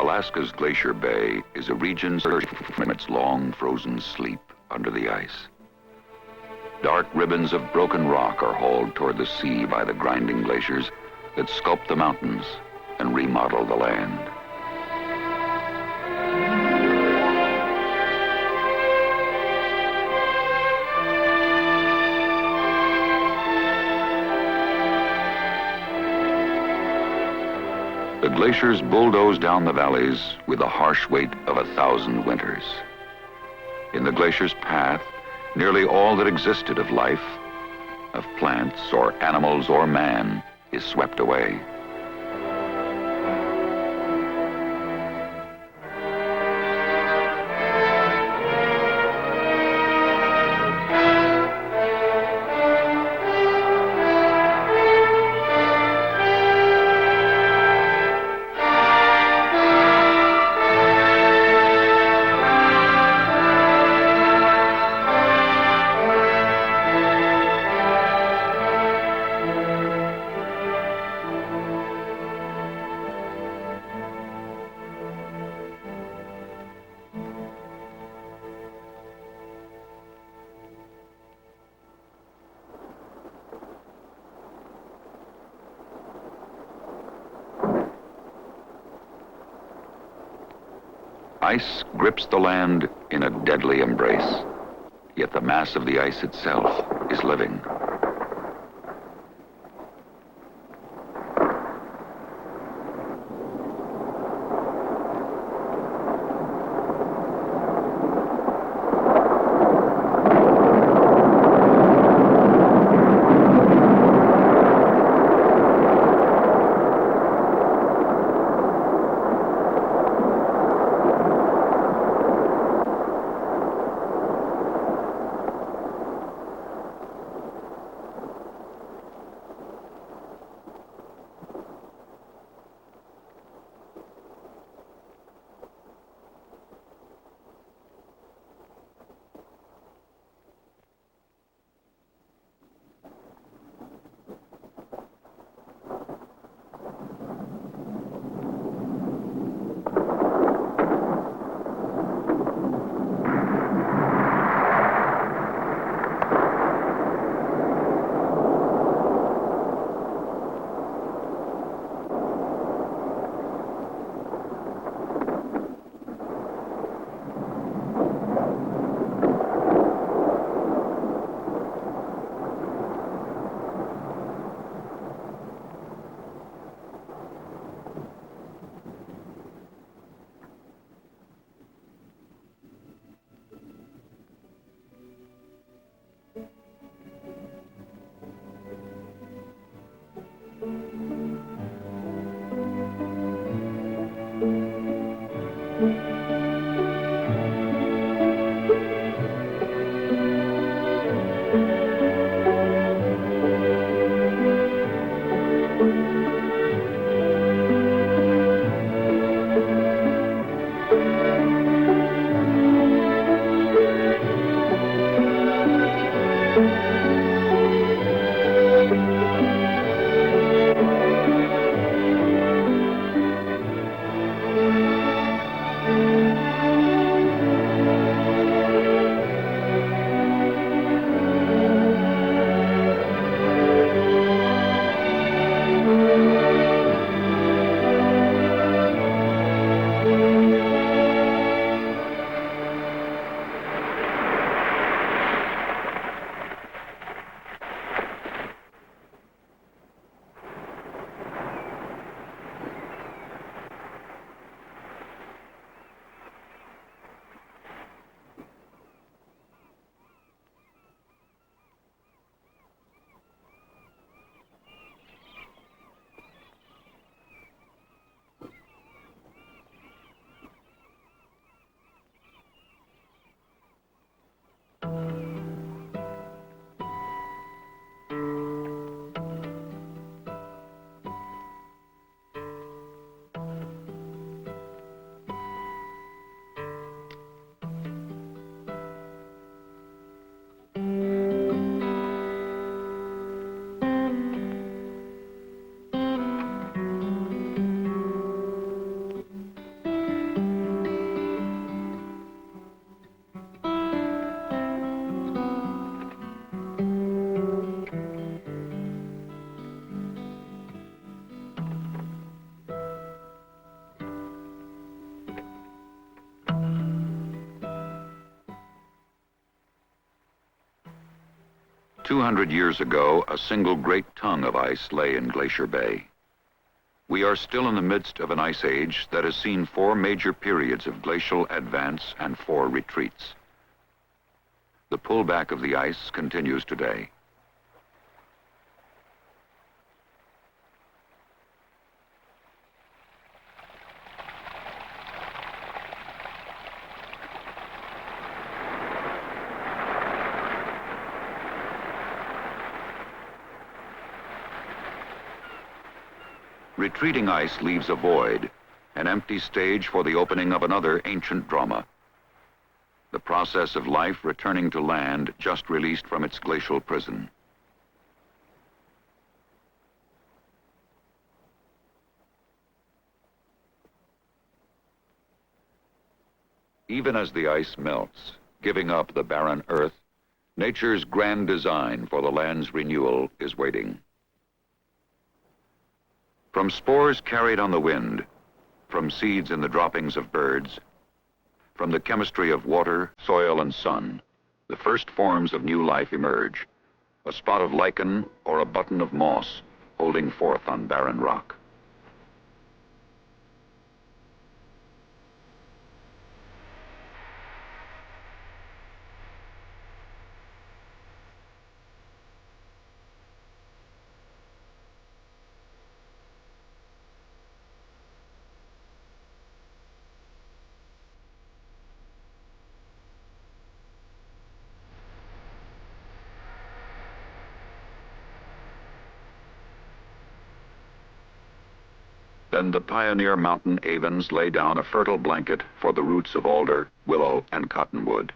Alaska's Glacier Bay is a region from its long frozen sleep under the ice. Dark ribbons of broken rock are hauled toward the sea by the grinding glaciers that sculpt the mountains and remodel the land. The glaciers bulldoze down the valleys with the harsh weight of 1,000 winters. In the glacier's path, nearly all that existed of life, of plants or animals or man, is swept away. Ice grips the land in a deadly embrace, yet the mass of the ice itself is living. 200 years ago, a single great tongue of ice lay in Glacier Bay. We are still in the midst of an ice age that has seen 4 major periods of glacial advance and 4 retreats. The pullback of the ice continues today. Retreating ice leaves a void, an empty stage for the opening of another ancient drama. The process of life returning to land just released from its glacial prison. Even as the ice melts, giving up the barren earth, nature's grand design for the land's renewal is waiting. From spores carried on the wind, from seeds in the droppings of birds, from the chemistry of water, soil, and sun, the first forms of new life emerge, a spot of lichen or a button of moss holding forth on barren rock. Then the pioneer mountain avens lay down a fertile blanket for the roots of alder, willow, and cottonwood.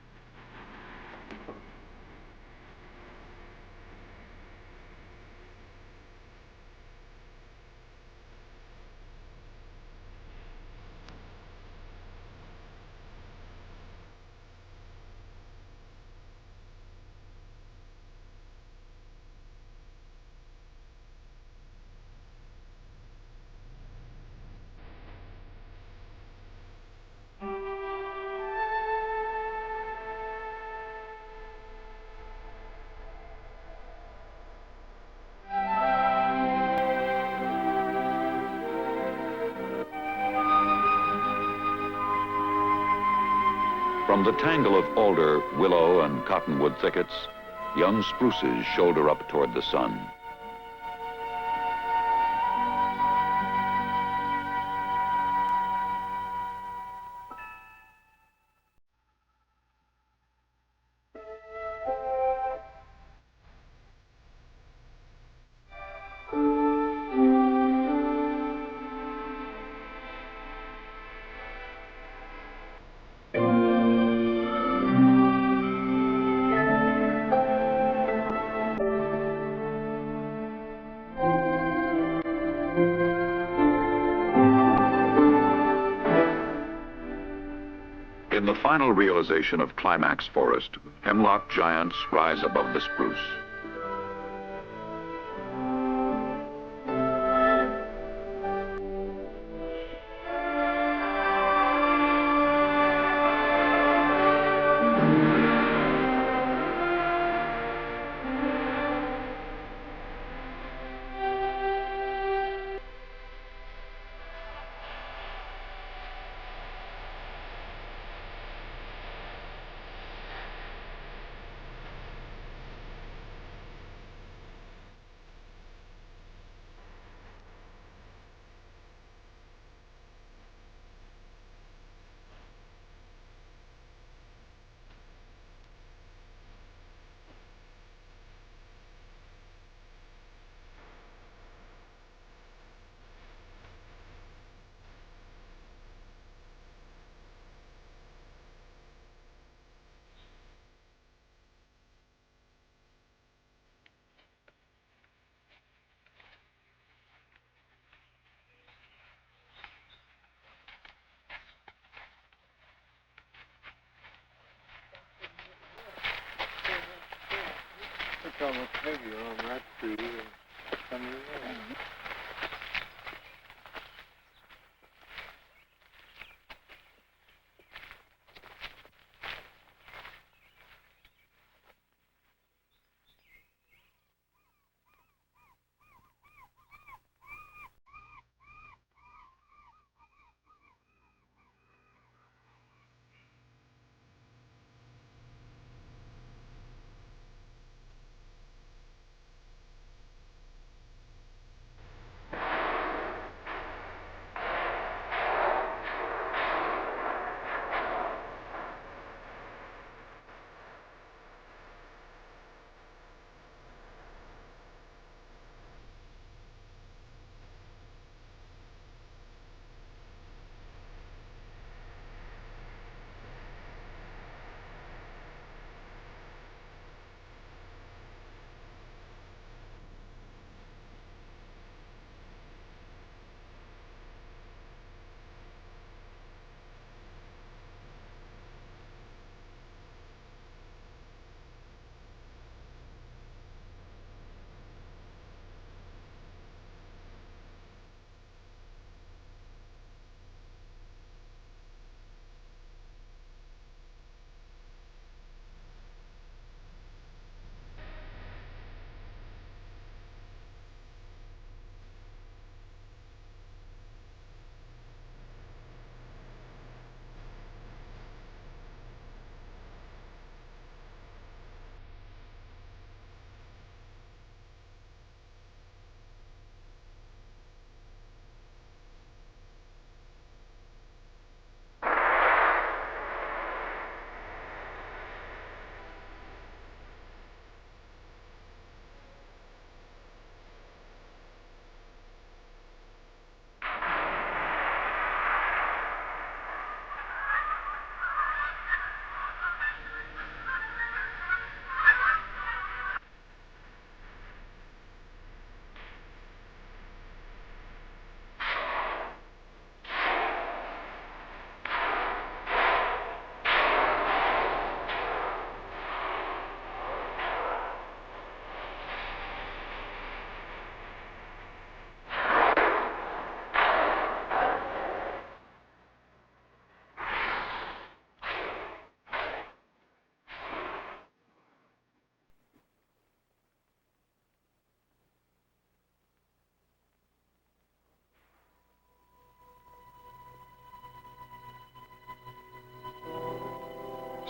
From the tangle of alder, willow, and cottonwood thickets, young spruces shoulder up toward the sun. In the final realization of climax forest, hemlock giants rise above the spruce. It's almost heavier on that tree than some of the others.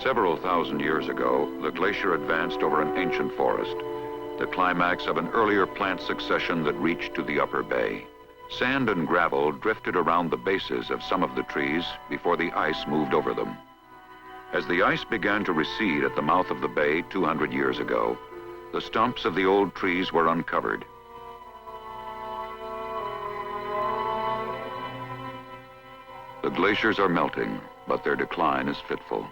Several thousand years ago, the glacier advanced over an ancient forest, the climax of an earlier plant succession that reached to the upper bay. Sand and gravel drifted around the bases of some of the trees before the ice moved over them. As the ice began to recede at the mouth of the bay 200 years ago, the stumps of the old trees were uncovered. The glaciers are melting, but their decline is fitful.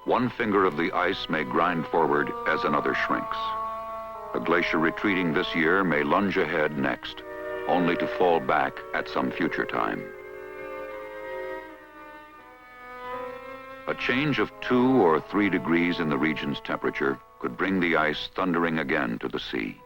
One finger of the ice may grind forward as another shrinks. A glacier retreating this year may lunge ahead next, only to fall back at some future time. A change of 2 or 3 degrees in the region's temperature could bring the ice thundering again to the sea.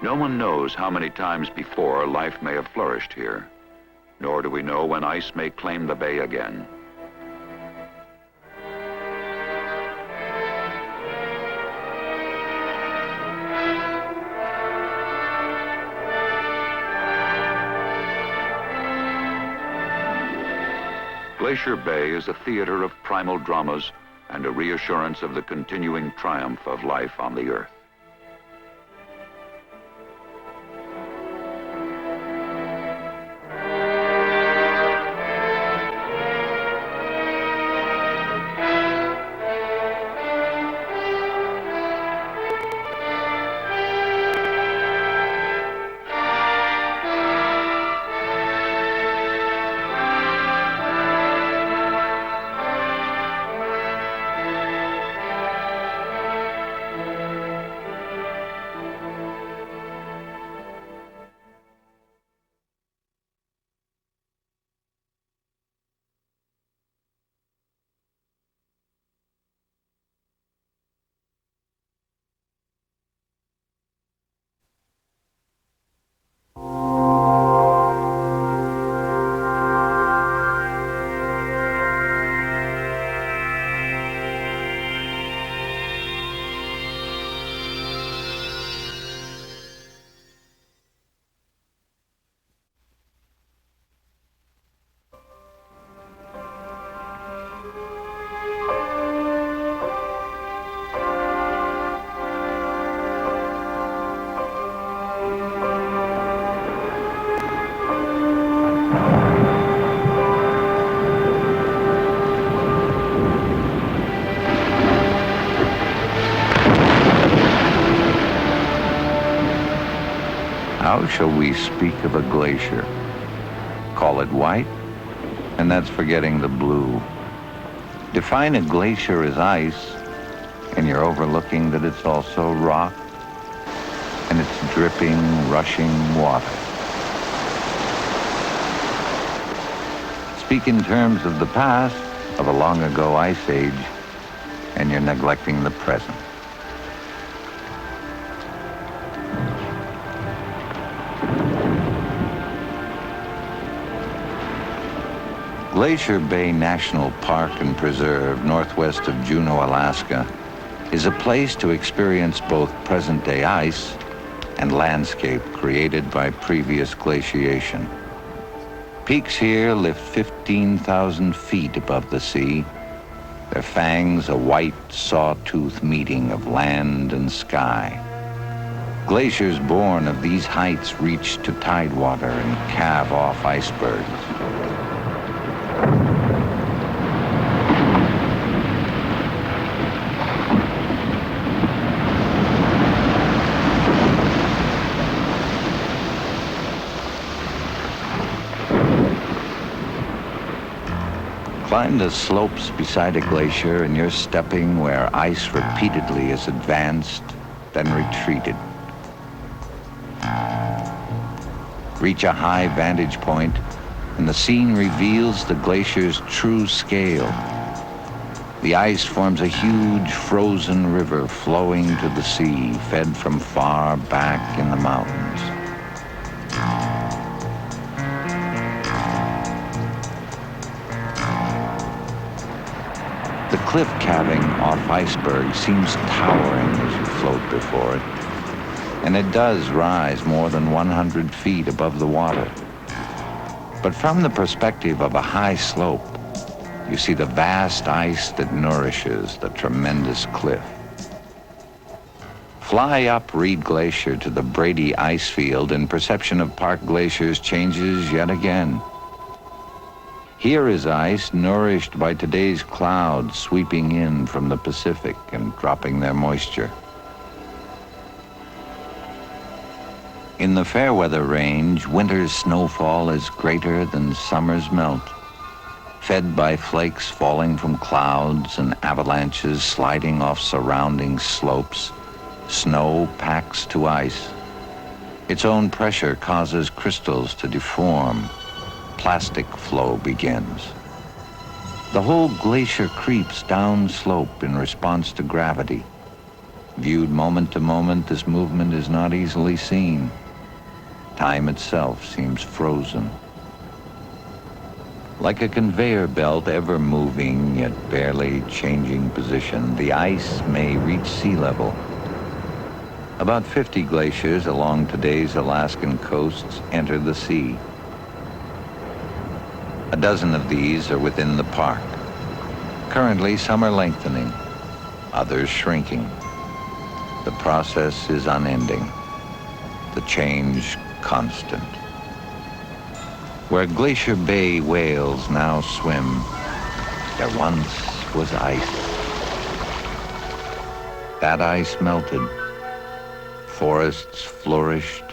No one knows how many times before life may have flourished here, nor do we know when ice may claim the bay again. Glacier Bay is a theater of primal dramas and a reassurance of the continuing triumph of life on the earth. How shall we speak of a glacier? Call it white, and that's forgetting the blue. Define a glacier as ice, and you're overlooking that it's also rock, and it's dripping, rushing water. Speak in terms of the past, of a long ago ice age, and you're neglecting the present. Glacier Bay National Park and Preserve, northwest of Juneau, Alaska, is a place to experience both present-day ice and landscape created by previous glaciation. Peaks here lift 15,000 feet above the sea, their fangs a white sawtooth meeting of land and sky. Glaciers born of these heights reach to tidewater and calve off icebergs. Climb the slopes beside a glacier and you're stepping where ice repeatedly has advanced, then retreated. Reach a high vantage point, and the scene reveals the glacier's true scale. The ice forms a huge frozen river flowing to the sea, fed from far back in the mountains. The cliff calving off iceberg seems towering as you float before it, and it does rise more than 100 feet above the water. But from the perspective of a high slope, you see the vast ice that nourishes the tremendous cliff. Fly up Reed Glacier to the Brady ice field and perception of Park Glacier's changes yet again. Here is ice nourished by today's clouds sweeping in from the Pacific and dropping their moisture. In the Fairweather Range, winter's snowfall is greater than summer's melt. Fed by flakes falling from clouds and avalanches sliding off surrounding slopes, snow packs to ice. Its own pressure causes crystals to deform. Plastic flow begins. The whole glacier creeps down slope in response to gravity. Viewed moment to moment, this movement is not easily seen. Time itself seems frozen. Like a conveyor belt ever moving yet barely changing position, the ice may reach sea level. About 50 glaciers along today's Alaskan coasts enter the sea. A dozen of these are within the park. Currently, some are lengthening, others shrinking. The process is unending, the change constant. Where Glacier Bay whales now swim, there once was ice. That ice melted. Forests flourished.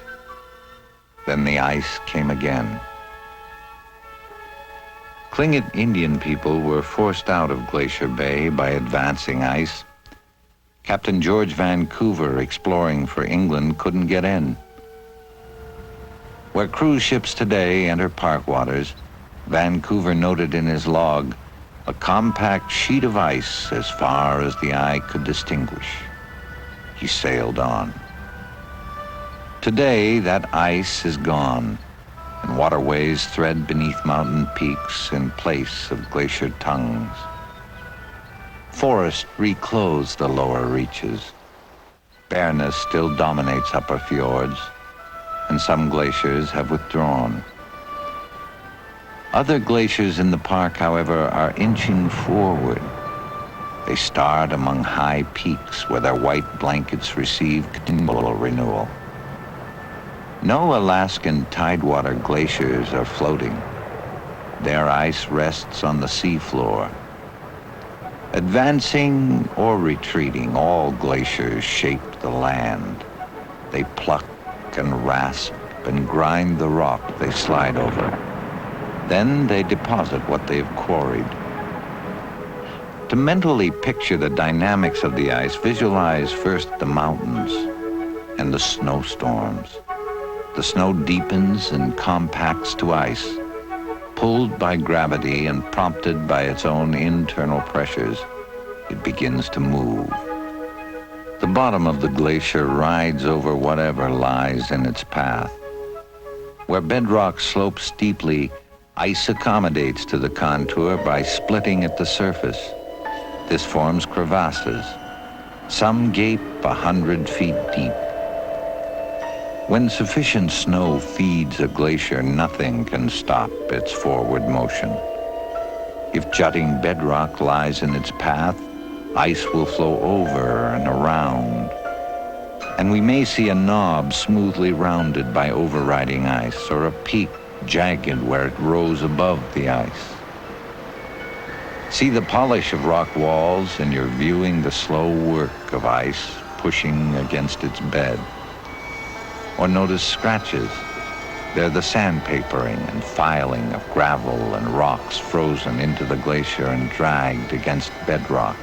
Then the ice came again. Tlingit Indian people were forced out of Glacier Bay by advancing ice. Captain George Vancouver, exploring for England, couldn't get in. Where cruise ships today enter park waters, Vancouver noted in his log a compact sheet of ice as far as the eye could distinguish. He sailed on. Today, that ice is gone, and waterways thread beneath mountain peaks in place of glacier tongues. Forest reclothes the lower reaches. Bareness still dominates upper fjords, and some glaciers have withdrawn. Other glaciers in the park, however, are inching forward. They start among high peaks where their white blankets receive continual renewal. No Alaskan tidewater glaciers are floating. Their ice rests on the seafloor. Advancing or retreating, all glaciers shape the land. They pluck and rasp and grind the rock they slide over. Then they deposit what they've quarried. To mentally picture the dynamics of the ice, visualize first the mountains and the snowstorms. The snow deepens and compacts to ice. Pulled by gravity and prompted by its own internal pressures, it begins to move. The bottom of the glacier rides over whatever lies in its path. Where bedrock slopes steeply, ice accommodates to the contour by splitting at the surface. This forms crevasses. Some gape 100 feet deep. When sufficient snow feeds a glacier, nothing can stop its forward motion. If jutting bedrock lies in its path, ice will flow over and around. And we may see a knob smoothly rounded by overriding ice, or a peak jagged where it rose above the ice. See the polish of rock walls, and you're viewing the slow work of ice pushing against its bed. Or notice scratches, They're the sandpapering and filing of gravel and rocks frozen into the glacier and dragged against bedrock.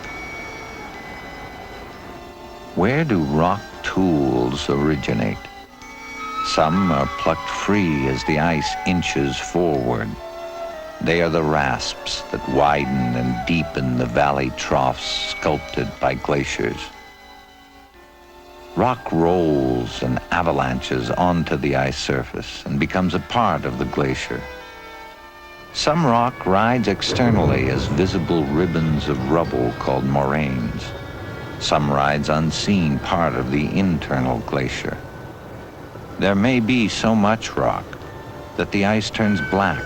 Where do rock tools originate? Some are plucked free as the ice inches forward. They are the rasps that widen and deepen the valley troughs sculpted by glaciers. Rock rolls and avalanches onto the ice surface and becomes a part of the glacier. Some rock rides externally as visible ribbons of rubble called moraines. Some rides unseen, part of the internal glacier. There may be so much rock that the ice turns black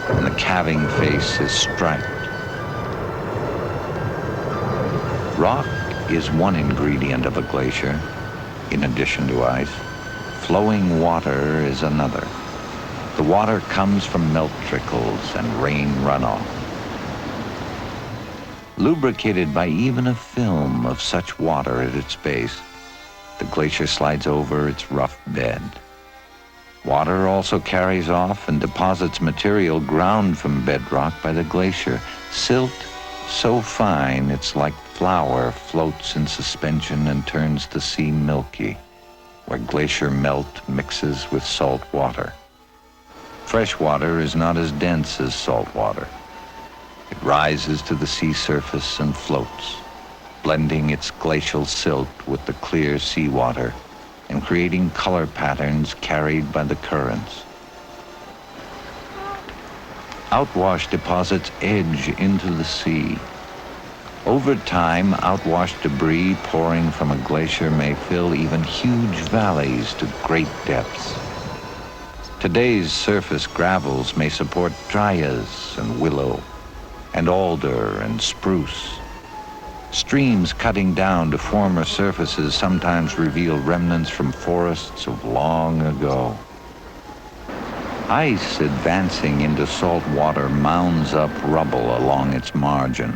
and the calving face is striped. Rock is one ingredient of a glacier, in addition to ice. Flowing water is another. The water comes from melt trickles and rain runoff. Lubricated by even a film of such water at its base, the glacier slides over its rough bed. Water also carries off and deposits material ground from bedrock by the glacier. Silt so fine it's like flour floats in suspension and turns the sea milky, where glacier melt mixes with salt water. Fresh water is not as dense as salt water. It rises to the sea surface and floats, blending its glacial silt with the clear seawater and creating color patterns carried by the currents. Outwash deposits edge into the sea. Over time, outwash debris pouring from a glacier may fill even huge valleys to great depths. Today's surface gravels may support dryas and willow, and alder and spruce. Streams cutting down to former surfaces sometimes reveal remnants from forests of long ago. Ice advancing into salt water mounds up rubble along its margin.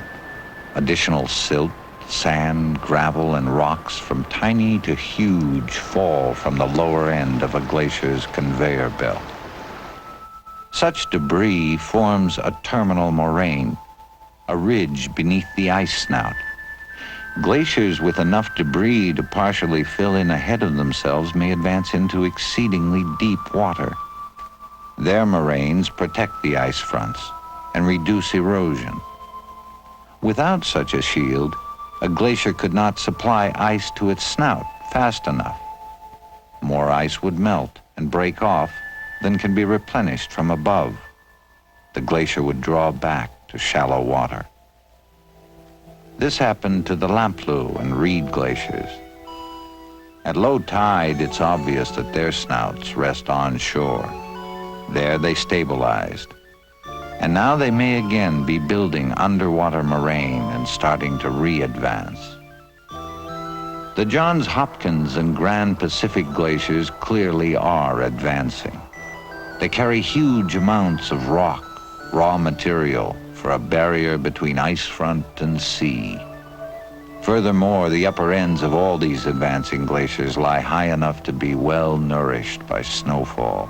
Additional silt, sand, gravel, and rocks from tiny to huge fall from the lower end of a glacier's conveyor belt. Such debris forms a terminal moraine, a ridge beneath the ice snout. Glaciers with enough debris to partially fill in ahead of themselves may advance into exceedingly deep water. Their moraines protect the ice fronts and reduce erosion. Without such a shield, a glacier could not supply ice to its snout fast enough. More ice would melt and break off than can be replenished from above. The glacier would draw back to shallow water. This happened to the Lamplugh and Reed glaciers. At low tide, it's obvious that their snouts rest onshore. There they stabilized. And now they may again be building underwater moraine and starting to re-advance. The Johns Hopkins and Grand Pacific glaciers clearly are advancing. They carry huge amounts of rock, raw material, for a barrier between ice front and sea. Furthermore, the upper ends of all these advancing glaciers lie high enough to be well nourished by snowfall.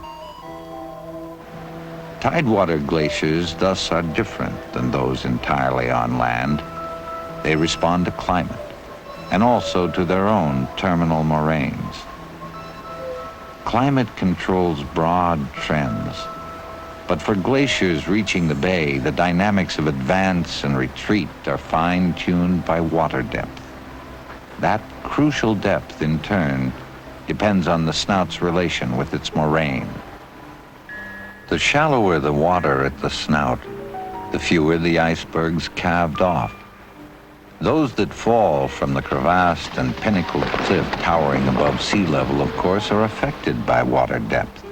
Tidewater glaciers thus are different than those entirely on land. They respond to climate and also to their own terminal moraines. Climate controls broad trends, but for glaciers reaching the bay, the dynamics of advance and retreat are fine-tuned by water depth. That crucial depth, in turn, depends on the snout's relation with its moraine. The shallower the water at the snout, the fewer the icebergs calved off. Those that fall from the crevassed and pinnacled cliff towering above sea level, of course, are affected by water depth.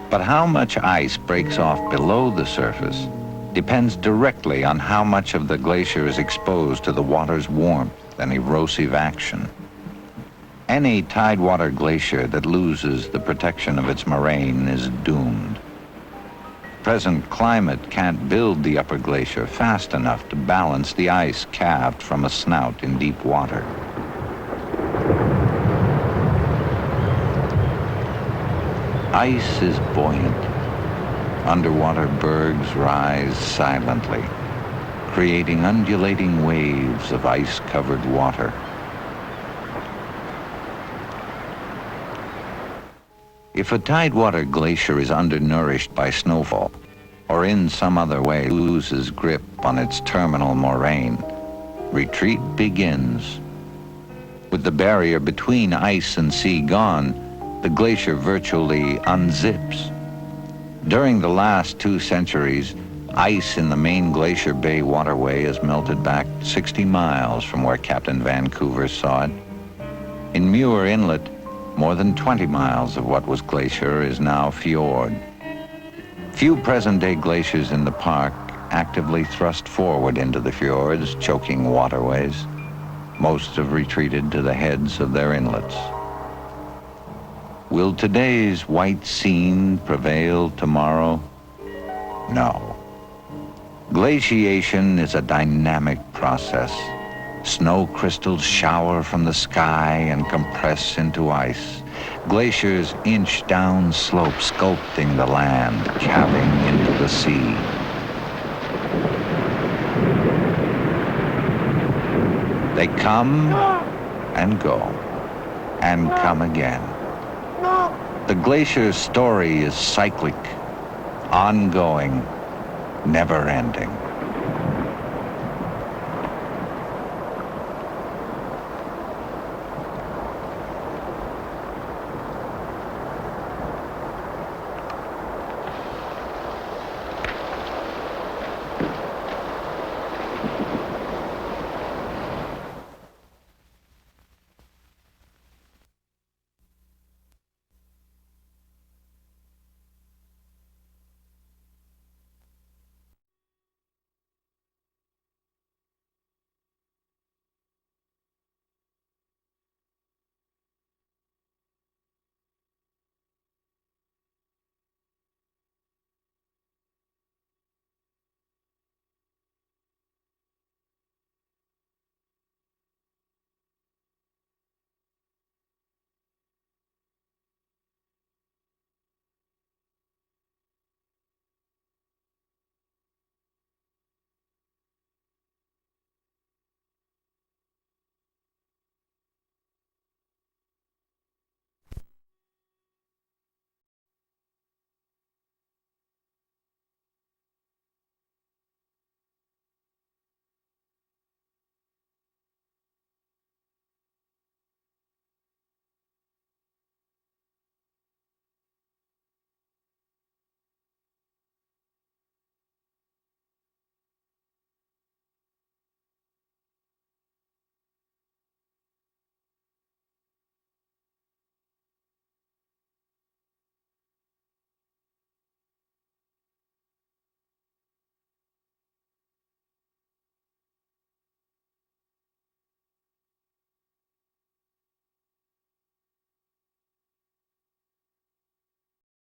But how much ice breaks off below the surface depends directly on how much of the glacier is exposed to the water's warmth and erosive action. Any tidewater glacier that loses the protection of its moraine is doomed. Present climate can't build the upper glacier fast enough to balance the ice calved from a snout in deep water. Ice is buoyant. Underwater bergs rise silently, creating undulating waves of ice-covered water. If a tidewater glacier is undernourished by snowfall, or in some other way loses grip on its terminal moraine, retreat begins. With the barrier between ice and sea gone, the glacier virtually unzips. During the last 2 centuries, ice in the main Glacier Bay waterway has melted back 60 miles from where Captain Vancouver saw it. In Muir Inlet, more than 20 miles of what was glacier is now fjord. Few present-day glaciers in the park actively thrust forward into the fjords, choking waterways. Most have retreated to the heads of their inlets. Will today's white scene prevail tomorrow? No. Glaciation is a dynamic process. Snow crystals shower from the sky and compress into ice. Glaciers inch down slopes, sculpting the land, calving into the sea. They come and go, and come again. The glacier's story is cyclic, ongoing, never-ending.